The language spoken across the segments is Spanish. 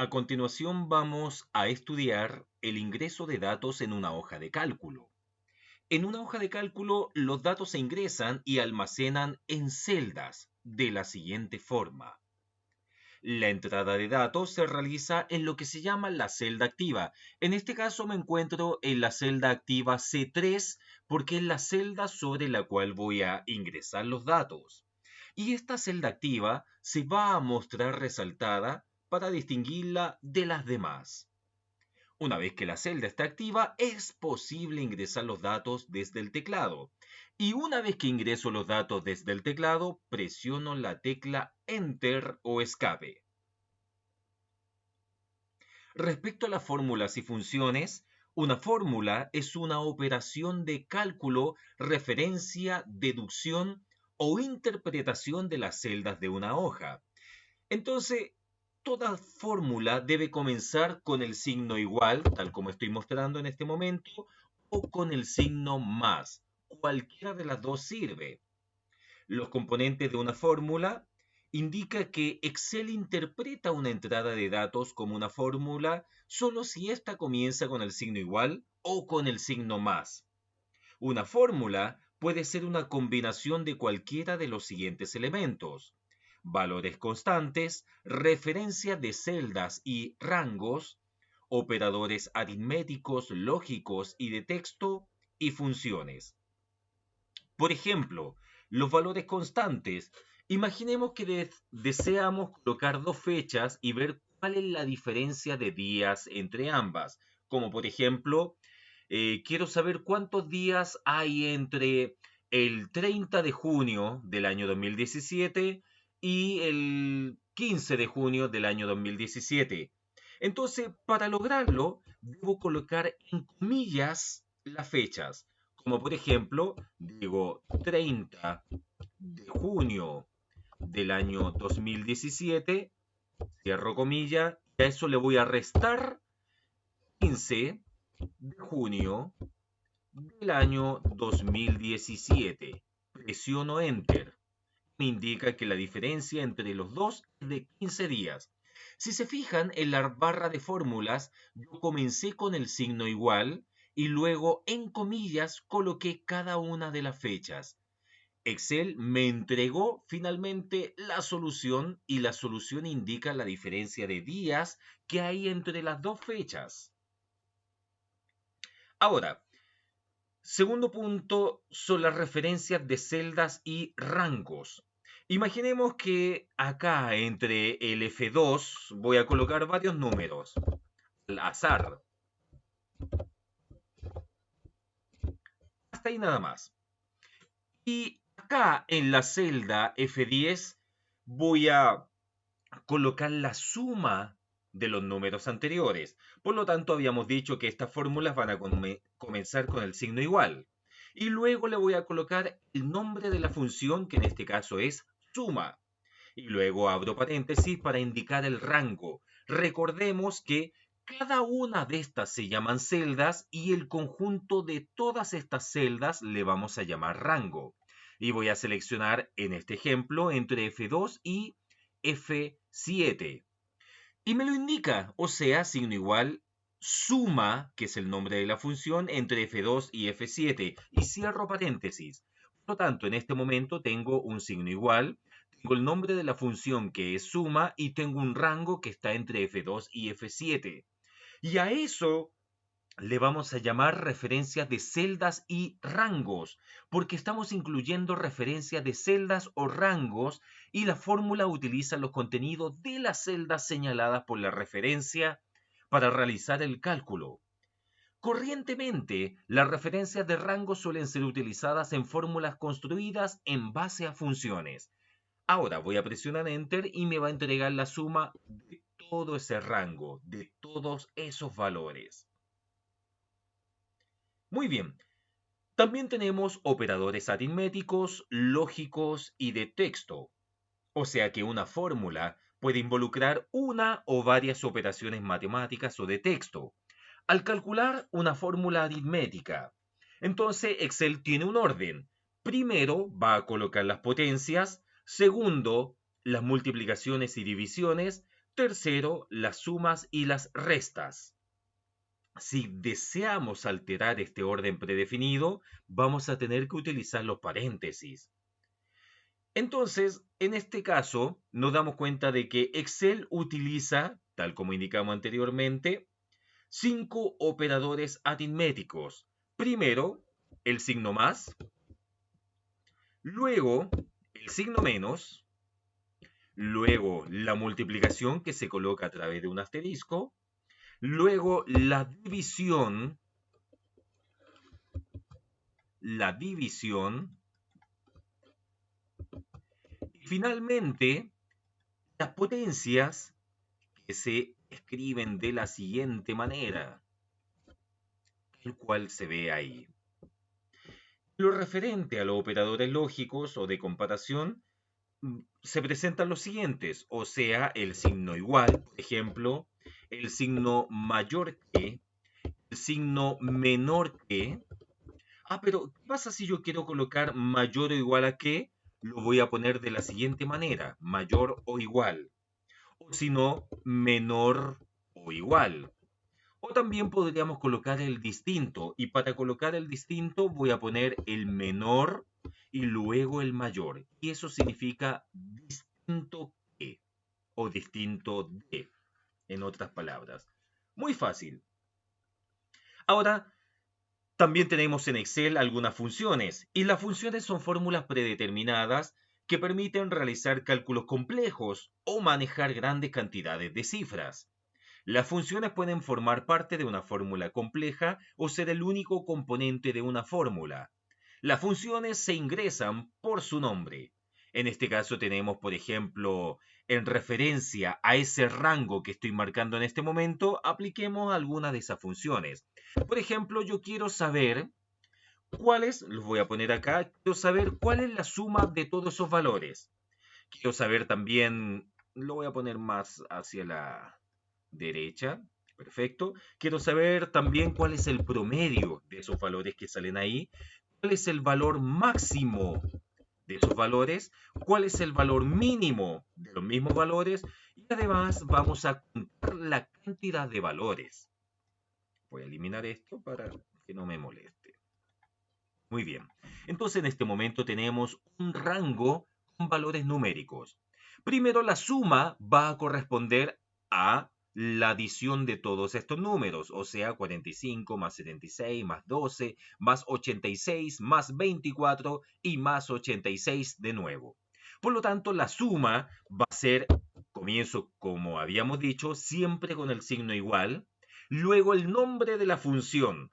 A continuación vamos a estudiar el ingreso de datos en una hoja de cálculo. En una hoja de cálculo, los datos se ingresan y almacenan en celdas de la siguiente forma. La entrada de datos se realiza en lo que se llama la celda activa. En este caso me encuentro en la celda activa C3 porque es la celda sobre la cual voy a ingresar los datos. Y esta celda activa se va a mostrar resaltada para distinguirla de las demás. Una vez que la celda está activa, es posible ingresar los datos desde el teclado. Y una vez que ingreso los datos desde el teclado, presiono la tecla Enter o Escape. Respecto a las fórmulas y funciones, una fórmula es una operación de cálculo, referencia, deducción o interpretación de las celdas de una hoja. Entonces, toda fórmula debe comenzar con el signo igual, tal como estoy mostrando en este momento, o con el signo más. Cualquiera de las dos sirve. Los componentes de una fórmula indica que Excel interpreta una entrada de datos como una fórmula solo si ésta comienza con el signo igual o con el signo más. Una fórmula puede ser una combinación de cualquiera de los siguientes elementos: valores constantes, referencia de celdas y rangos, operadores aritméticos, lógicos y de texto, y funciones. Por ejemplo, los valores constantes. Imaginemos que deseamos colocar dos fechas y ver cuál es la diferencia de días entre ambas. Como por ejemplo, quiero saber cuántos días hay entre el 30 de junio del año 2017 y el 15 de junio del año 2017. Entonces, para lograrlo, debo colocar en comillas las fechas. Como por ejemplo, digo 30 de junio del año 2017, cierro comilla, y a eso le voy a restar 15 de junio del año 2017. Presiono Enter. Me indica que la diferencia entre los dos es de 15 días. Si se fijan en la barra de fórmulas, yo comencé con el signo igual y luego en comillas coloqué cada una de las fechas. Excel me entregó finalmente la solución y la solución indica la diferencia de días que hay entre las dos fechas. Ahora, segundo punto son las referencias de celdas y rangos. Imaginemos que acá entre el F2 voy a colocar varios números al azar. Hasta ahí nada más. Y acá en la celda F10 voy a colocar la suma de los números anteriores. Por lo tanto, habíamos dicho que estas fórmulas van a comenzar con el signo igual. Y luego le voy a colocar el nombre de la función, que en este caso es suma. Y luego abro paréntesis para indicar el rango. Recordemos que cada una de estas se llaman celdas y el conjunto de todas estas celdas le vamos a llamar rango. Y voy a seleccionar en este ejemplo entre F2 y F7. Y me lo indica, o sea, signo igual, suma, que es el nombre de la función, entre F2 y F7. Y cierro paréntesis. Por lo tanto, en este momento tengo un signo igual, tengo el nombre de la función que es suma y tengo un rango que está entre F2 y F7. Y a eso le vamos a llamar referencias de celdas y rangos, porque estamos incluyendo referencias de celdas o rangos y la fórmula utiliza los contenidos de las celdas señaladas por la referencia para realizar el cálculo. Corrientemente, las referencias de rango suelen ser utilizadas en fórmulas construidas en base a funciones. Ahora voy a presionar Enter y me va a entregar la suma de todo ese rango, de todos esos valores. Muy bien, también tenemos operadores aritméticos, lógicos y de texto. O sea que una fórmula puede involucrar una o varias operaciones matemáticas o de texto. Al calcular una fórmula aritmética, entonces Excel tiene un orden. Primero va a colocar las potencias, segundo las multiplicaciones y divisiones, Tercero, las sumas y las restas. Si deseamos alterar este orden predefinido, vamos a tener que utilizar los paréntesis. Entonces, en este caso, nos damos cuenta de que Excel utiliza, tal como indicamos anteriormente, 5 operadores aritméticos. Primero, el signo más, luego el signo menos, luego la multiplicación que se coloca a través de un asterisco, luego la división y finalmente las potencias que se escriben de la siguiente manera, el cual se ve ahí. Lo referente a los operadores lógicos o de comparación, se presentan los siguientes, o sea, el signo igual, por ejemplo, el signo mayor que, el signo menor que. Pero ¿qué pasa si yo quiero colocar mayor o igual a qué? Lo voy a poner de la siguiente manera, mayor o igual, o si no, menor o igual. O también podríamos colocar el distinto, y para colocar el distinto voy a poner el menor y luego el mayor. Y eso significa distinto que o distinto de, en otras palabras. Muy fácil. Ahora, también tenemos en Excel algunas funciones, y las funciones son fórmulas predeterminadas que permiten realizar cálculos complejos o manejar grandes cantidades de cifras. Las funciones pueden formar parte de una fórmula compleja o ser el único componente de una fórmula. Las funciones se ingresan por su nombre. En este caso tenemos, por ejemplo, en referencia a ese rango que estoy marcando en este momento, apliquemos alguna de esas funciones. Por ejemplo, yo quiero saber los voy a poner acá, quiero saber cuál es la suma de todos esos valores. Quiero saber también, lo voy a poner más hacia la derecha. Perfecto. Quiero saber también cuál es el promedio de esos valores que salen ahí, cuál es el valor máximo de esos valores, cuál es el valor mínimo de los mismos valores y además vamos a contar la cantidad de valores. Voy a eliminar esto para que no me moleste. Muy bien. Entonces en este momento tenemos un rango con valores numéricos. Primero la suma va a corresponder a la adición de todos estos números, o sea, 45 más 76 más 12 más 86 más 24 y más 86 de nuevo. Por lo tanto, la suma va a ser, comienzo como habíamos dicho, siempre con el signo igual, luego el nombre de la función.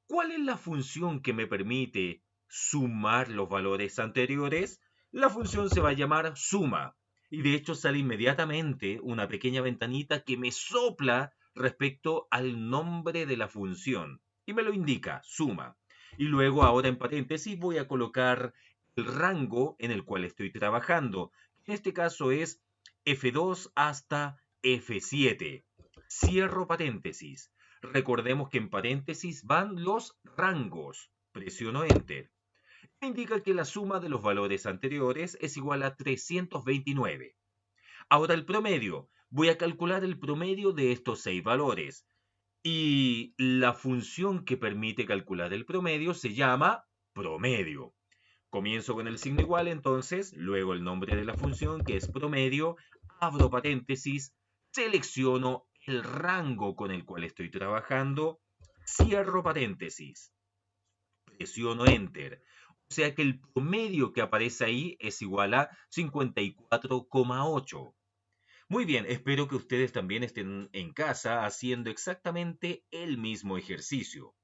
¿Cuál es la función que me permite sumar los valores anteriores? La función se va a llamar suma. Y de hecho sale inmediatamente una pequeña ventanita que me sopla respecto al nombre de la función. Y me lo indica, suma. Y luego ahora en paréntesis voy a colocar el rango en el cual estoy trabajando. En este caso es F2 hasta F7. Cierro paréntesis. Recordemos que en paréntesis van los rangos. Presiono Enter. Me indica que la suma de los valores anteriores es igual a 329. Ahora el promedio. Voy a calcular el promedio de estos 6 valores. Y la función que permite calcular el promedio se llama promedio. Comienzo con el signo igual entonces, luego el nombre de la función que es promedio, abro paréntesis, selecciono el rango con el cual estoy trabajando, cierro paréntesis, presiono Enter. O sea que el promedio que aparece ahí es igual a 54,8. Muy bien, espero que ustedes también estén en casa haciendo exactamente el mismo ejercicio.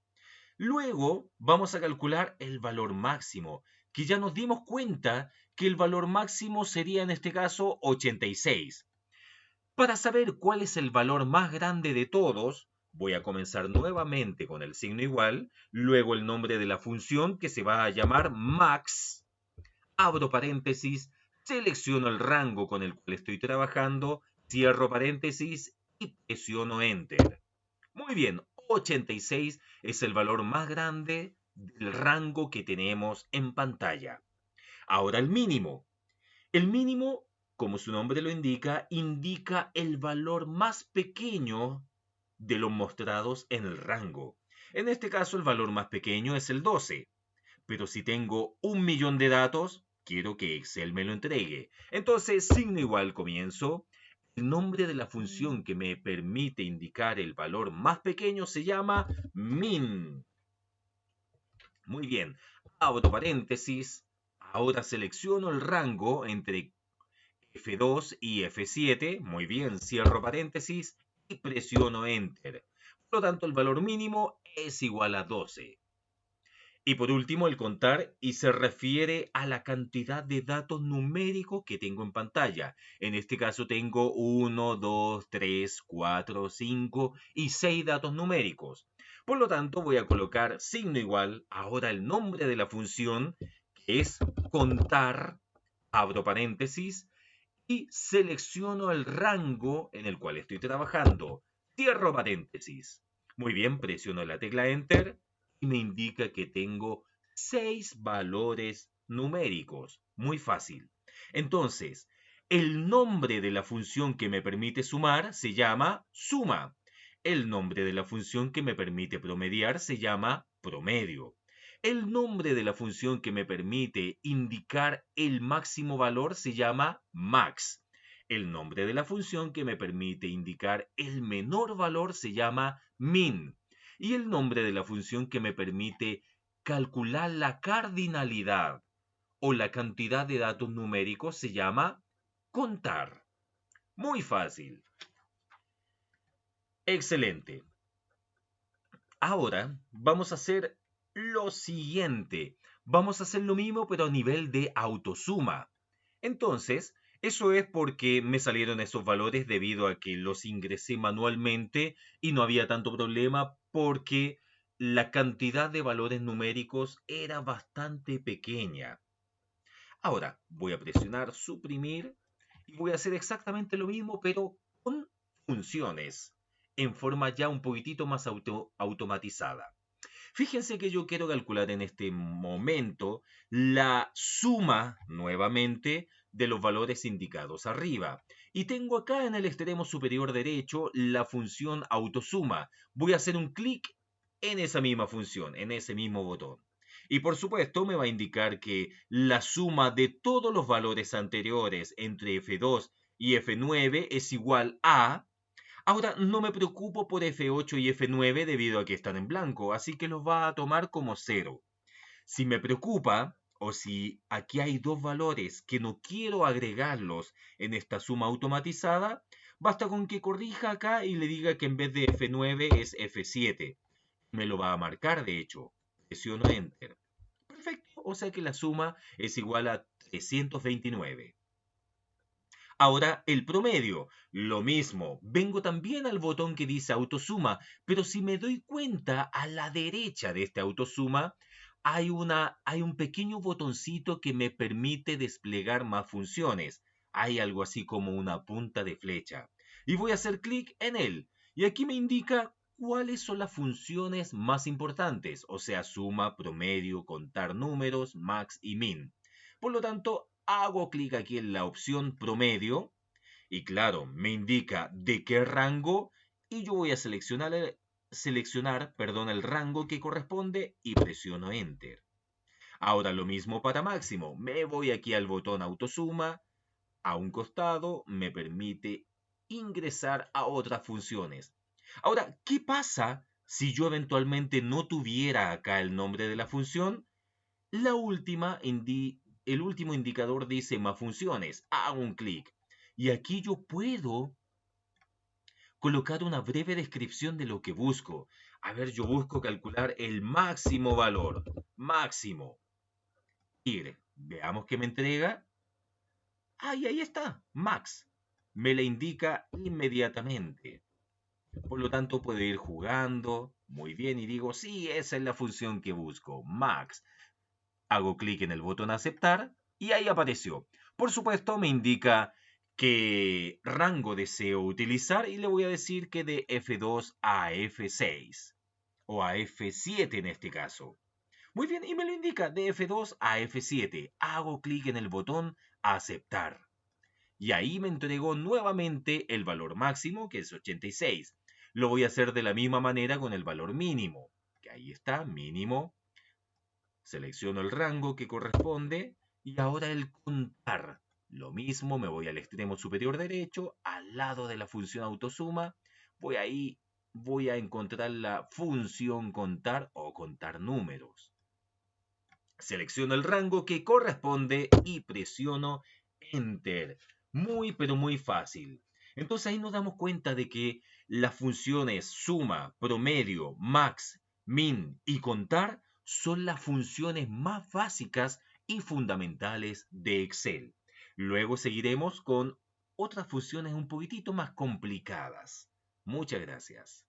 Luego vamos a calcular el valor máximo, que ya nos dimos cuenta que el valor máximo sería en este caso 86. Para saber cuál es el valor más grande de todos, voy a comenzar nuevamente con el signo igual, luego el nombre de la función que se va a llamar max, abro paréntesis, selecciono el rango con el cual estoy trabajando, cierro paréntesis y presiono Enter. Muy bien, 86 es el valor más grande del rango que tenemos en pantalla. Ahora el mínimo. El mínimo como su nombre lo indica, indica el valor más pequeño de los mostrados en el rango. En este caso, el valor más pequeño es el 12. Pero si tengo 1.000.000 de datos, quiero que Excel me lo entregue. Entonces, signo igual comienzo. El nombre de la función que me permite indicar el valor más pequeño se llama min. Muy bien. Abro paréntesis. Ahora selecciono el rango entre F2 y F7. Muy bien, cierro paréntesis y presiono Enter. Por lo tanto, el valor mínimo es igual a 12. Y por último, el contar y se refiere a la cantidad de datos numéricos que tengo en pantalla. En este caso tengo 1, 2, 3, 4, 5 y 6 datos numéricos. Por lo tanto, voy a colocar signo igual, ahora el nombre de la función, que es contar, abro paréntesis, y selecciono el rango en el cual estoy trabajando. Cierro paréntesis. Muy bien, presiono la tecla Enter y me indica que tengo 6 valores numéricos. Muy fácil. Entonces, el nombre de la función que me permite sumar se llama suma. El nombre de la función que me permite promediar se llama promedio. El nombre de la función que me permite indicar el máximo valor se llama max. El nombre de la función que me permite indicar el menor valor se llama min. Y el nombre de la función que me permite calcular la cardinalidad o la cantidad de datos numéricos se llama contar. Muy fácil. Excelente. Ahora vamos a hacer lo siguiente. Vamos a hacer lo mismo pero a nivel de autosuma. Entonces, eso es porque me salieron esos valores debido a que los ingresé manualmente y no había tanto problema porque la cantidad de valores numéricos era bastante pequeña. Ahora voy a presionar suprimir y voy a hacer exactamente lo mismo pero con funciones en forma ya un poquitito más automatizada. Fíjense que yo quiero calcular en este momento la suma nuevamente de los valores indicados arriba. Y tengo acá en el extremo superior derecho la función autosuma. Voy a hacer un clic en esa misma función, en ese mismo botón. Y por supuesto me va a indicar que la suma de todos los valores anteriores entre F2 y F9 es igual a... Ahora no me preocupo por F8 y F9 debido a que están en blanco, así que los va a tomar como cero. Si me preocupa, o si aquí hay dos valores que no quiero agregarlos en esta suma automatizada, basta con que corrija acá y le diga que en vez de F9 es F7. Me lo va a marcar, de hecho. Presiono Enter. Perfecto, o sea que la suma es igual a 329. Ahora el promedio, lo mismo, vengo también al botón que dice autosuma, pero si me doy cuenta, a la derecha de este autosuma hay un pequeño botoncito que me permite desplegar más funciones. Hay algo así como una punta de flecha. Y voy a hacer clic en él. Y aquí me indica cuáles son las funciones más importantes, o sea, suma, promedio, contar números, max y min. Por lo tanto, hago clic aquí en la opción promedio y claro, me indica de qué rango y yo voy a seleccionar, el rango que corresponde y presiono Enter. Ahora lo mismo para máximo. Me voy aquí al botón autosuma, a un costado, me permite ingresar a otras funciones. Ahora, ¿qué pasa si yo eventualmente no tuviera acá el nombre de la función? La última el último indicador dice más funciones. Hago un clic. Y aquí yo puedo colocar una breve descripción de lo que busco. A ver, yo busco calcular el máximo valor. Máximo. Y veamos qué me entrega. Ahí está. Max. Me la indica inmediatamente. Por lo tanto, puedo ir jugando. Muy bien. Y digo, sí, esa es la función que busco. Max. Hago clic en el botón aceptar y ahí apareció. Por supuesto me indica qué rango deseo utilizar y le voy a decir que de F2 a F6 o a F7 en este caso. Muy bien, y me lo indica de F2 a F7. Hago clic en el botón aceptar. Y ahí me entregó nuevamente el valor máximo, que es 86. Lo voy a hacer de la misma manera con el valor mínimo, que ahí está, mínimo. Selecciono el rango que corresponde y ahora el contar. Lo mismo, me voy al extremo superior derecho, al lado de la función autosuma. Voy a encontrar la función contar o contar números. Selecciono el rango que corresponde y presiono Enter. Muy, pero muy fácil. Entonces ahí nos damos cuenta de que las funciones suma, promedio, max, min y contar son las funciones más básicas y fundamentales de Excel. Luego seguiremos con otras funciones un poquitito más complicadas. Muchas gracias.